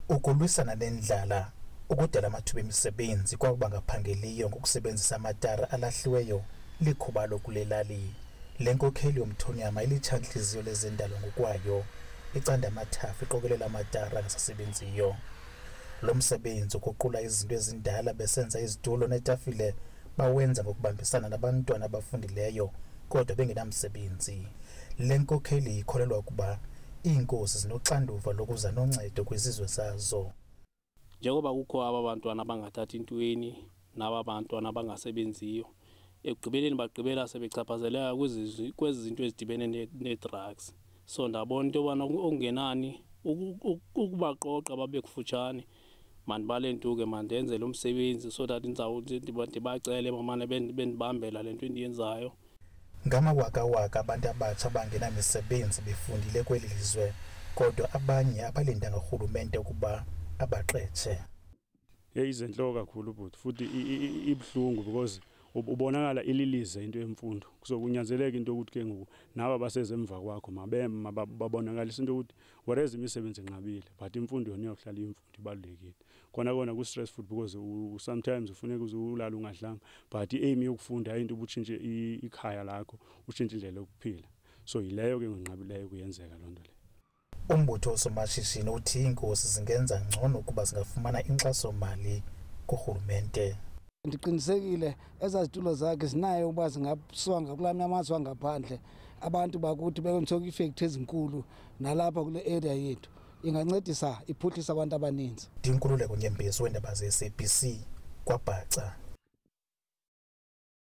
Ukulwisana nendlala, ukudala amathuba emisebenzi kwabangaphangeliyo ngokusebenzisa amatara alahliweyo likhubalo kule lali. Le nkokheli yomthonyama ilitshantliziyo lezendalo ngokwayo, icanda amathafu iqokelela amatara angasasebenziyo. Lo msebenzi uguqula izinto ezindala besenza izitulo netafile bawenza ngokubambisana nabantwana abafundileyo kodwa bengenamsebenzi. Le nkokheli ikholelwa ukuba iinkosi zinoxanduva lokuza noncedo kwizizwe zazo. Njengoba kukho aba bantwana abangathathi intweni naba bantwana abangasebenziyo, ekugqibeleni bagqibela sebechaphazeleka kwezi zinto ezidibene ne-drugs. So ndabona into yobana okungenani ukubaqoqa babe kufutshane, mandibale ntuke mandenze lo msebenzi so that ndibacele bamane bendibambela le nto endiyenzayo. Ngamawaka-waka abantu abatsha abangenamisebenzi befundile kweli lizwe, kodwa abanye abalindanga urhulumente ukuba abaqetshe. Izinto kakhulu but futhi ibhlungu because ubonakala ililize into yemfundo. Kuzokunyanzeleka into ukuthi ke ngoku naba basezemva kwakho babonakalisa into ukuthi whereas imisebenzi enqabile but imfundo yona iyohlala imfundo ibalulekile. Kona ku stressful because sometimes ufuneka uzulala ungadlanga but aim yokufunda into ubutshintshe ikhaya lakho, utshintshe indlela yokuphila. So yileyo ke ngenqabileyo kuyenzeka lonto le. Umbutho osomashishini uthi iinkosi zingenza ngcono ukuba zingafumana inkxaso-mali kurhulumente. Ndiqinisekile ezazitulo zakhe zinayo ukuba zingaswanga kulaa amazwe angaphandle, abantu bakuthi bekwenzoka iifektri ezinkulu nalapha kule area yethu ingancedisa iphuhlisa abantu abaninzi. Inkululeko Nyembezi, weendaba ze-SABC, KwaBhaca.